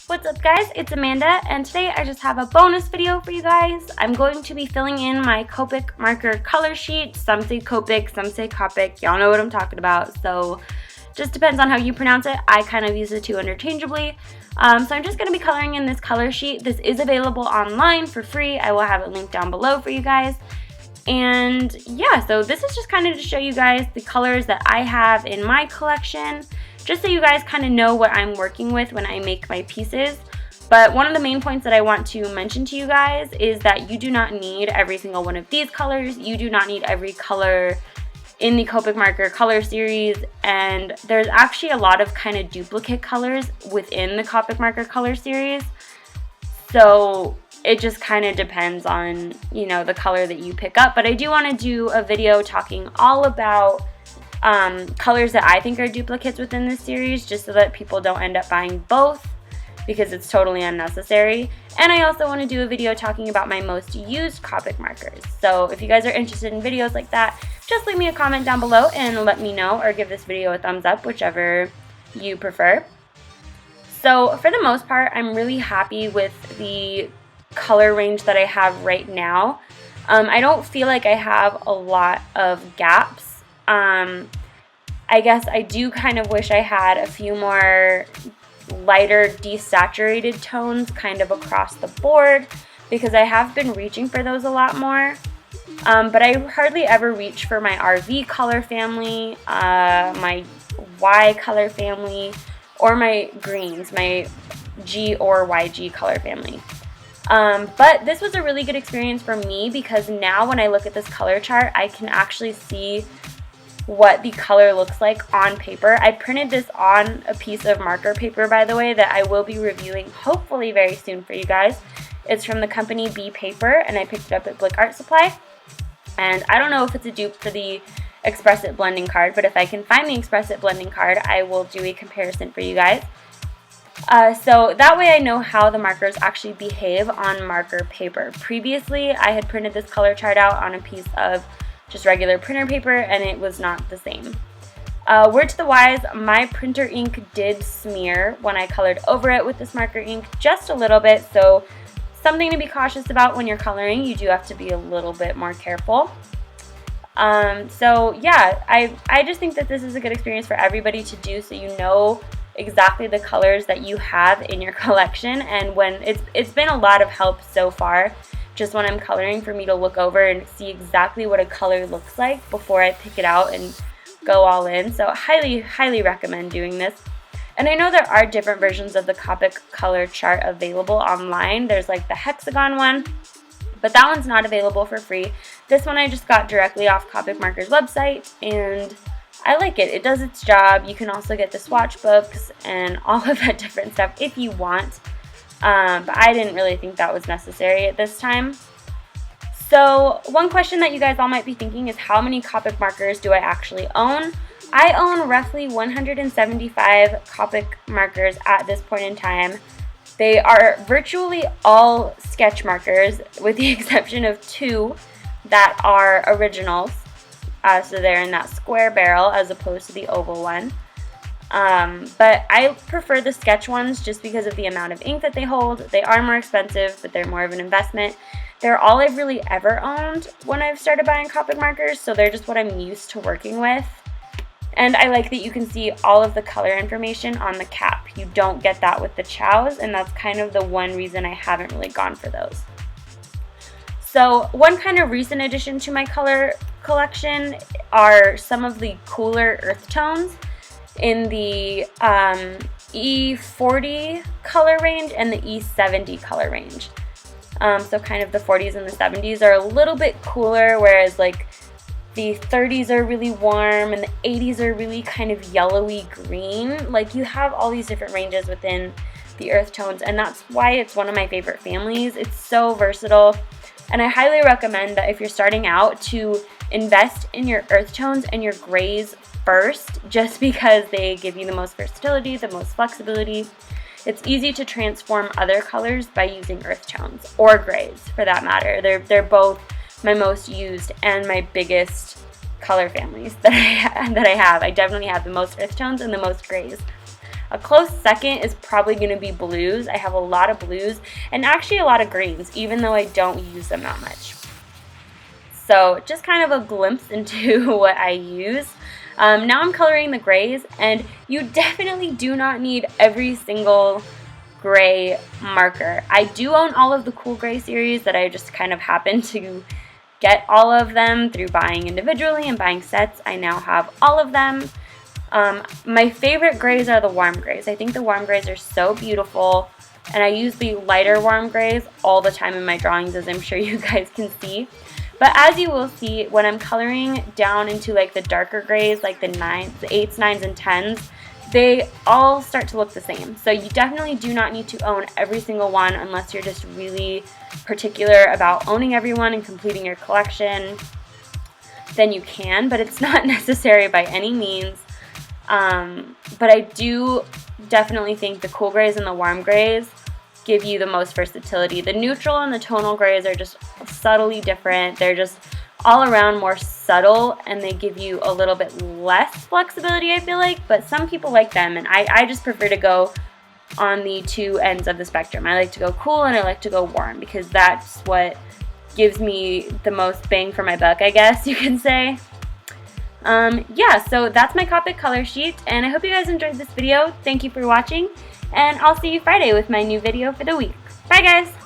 What's up guys, it's Amanda, and today I just have a bonus video for you guys. I'm going to be filling in my Copic marker color sheet. Some say Copic, some say Copic, y'all know what I'm talking about, so just depends on how you pronounce it. I kind of use the two interchangeably. So I'm just going to be coloring in this color sheet. This is available online for free. I will have it linked down below for you guys. And yeah, so this is just kind of to show you guys the colors that I have in my collection, just so you guys kind of know what I'm working with when I make my pieces. But one of the main points that I want to mention to you guys is that you do not need every single one of these colors. You do not need every color in the Copic marker color series, and there's actually a lot of kind of duplicate colors within the Copic marker color series. So it just kind of depends on, you know, the color that you pick up. But I do want to do a video talking all about colors that I think are duplicates within this series, just so that people don't end up buying both, because it's totally unnecessary. And I also want to do a video talking about my most used Copic markers. So if you guys are interested in videos like that, just leave me a comment down below and let me know, or give this video a thumbs up, whichever you prefer. So for the most part, I'm really happy with the color range that I have right now. I don't feel like I have a lot of gaps. I guess I do kind of wish I had a few more lighter desaturated tones kind of across the board, because I have been reaching for those a lot more. But I hardly ever reach for my RV color family, my Y color family, or my greens, my G or YG color family. But this was a really good experience for me, because now when I look at this color chart, I can actually see what the color looks like on paper. I printed this on a piece of marker paper, by the way, that I will be reviewing hopefully very soon for you guys. It's from the company B Paper, and I picked it up at Blick Art Supply. And I don't know if it's a dupe for the Express It blending card, but if I can find the Express It blending card, I will do a comparison for you guys. So that way I know how the markers actually behave on marker paper. Previously, I had printed this color chart out on a piece of just regular printer paper, and it was not the same. Word to the wise, my printer ink did smear when I colored over it with this marker ink, just a little bit, so something to be cautious about when you're coloring. You do have to be a little bit more careful. So yeah, I just think that this is a good experience for everybody to do, so you know exactly the colors that you have in your collection. And when it's been a lot of help so far, just when I'm coloring, for me to look over and see exactly what a color looks like before I pick it out and go all in. So highly recommend doing this. And I know there are different versions of the Copic color chart available online. There's like the hexagon one, but that one's not available for free. This one I just got directly off Copic Marker's website, and I like it. It does its job. You can also get the swatch books and all of that different stuff if you want. But I didn't really think that was necessary at this time. So one question that you guys all might be thinking is, how many Copic markers do I actually own? I own roughly 175 Copic markers at this point in time. They are virtually all sketch markers, with the exception of two that are originals. So they're in that square barrel as opposed to the oval one. But I prefer the sketch ones just because of the amount of ink that they hold. They are more expensive, but they're more of an investment. They're all I've really ever owned when I've started buying Copic markers, so they're just what I'm used to working with. And I like that you can see all of the color information on the cap. You don't get that with the Chows, and that's kind of the one reason I haven't really gone for those. So one kind of recent addition to my color collection are some of the cooler earth tones in the E40 color range and the E70 color range. So kind of the 40s and the 70s are a little bit cooler, whereas like the 30s are really warm and the 80s are really kind of yellowy green. Like, you have all these different ranges within the earth tones, and that's why it's one of my favorite families. It's so versatile, and I highly recommend that if you're starting out, to invest in your earth tones and your grays first, just because they give you the most versatility, the most flexibility. It's easy to transform other colors by using earth tones, or grays for that matter. They're both my most used and my biggest color families that I have. I definitely have the most earth tones and the most grays. A close second is probably going to be blues. I have a lot of blues and actually a lot of greens, even though I don't use them that much. So just kind of a glimpse into what I use. Now I'm coloring the grays, and you definitely do not need every single gray marker. I do own all of the Cool Gray series that I just kind of happened to get all of them through buying individually and buying sets. I now have all of them. My favorite grays are the warm grays. I think the warm grays are so beautiful, and I use the lighter warm grays all the time in my drawings, as I'm sure you guys can see. But as you will see, when I'm coloring down into like the darker grays, like the 9s, the 8s, 9s, and 10s, they all start to look the same. So you definitely do not need to own every single one unless you're just really particular about owning everyone and completing your collection. Then you can, but it's not necessary by any means. But I do definitely think the cool grays and the warm grays give you the most versatility. The neutral and the tonal grays are just subtly different. They're just all around more subtle, and they give you a little bit less flexibility, I feel like, but some people like them, and I just prefer to go on the two ends of the spectrum. I like to go cool and I like to go warm because that's what gives me the most bang for my buck, I guess you can say. Yeah, so that's my Copic color sheet, and I hope you guys enjoyed this video. Thank you for watching, and I'll see you Friday with my new video for the week. Bye guys!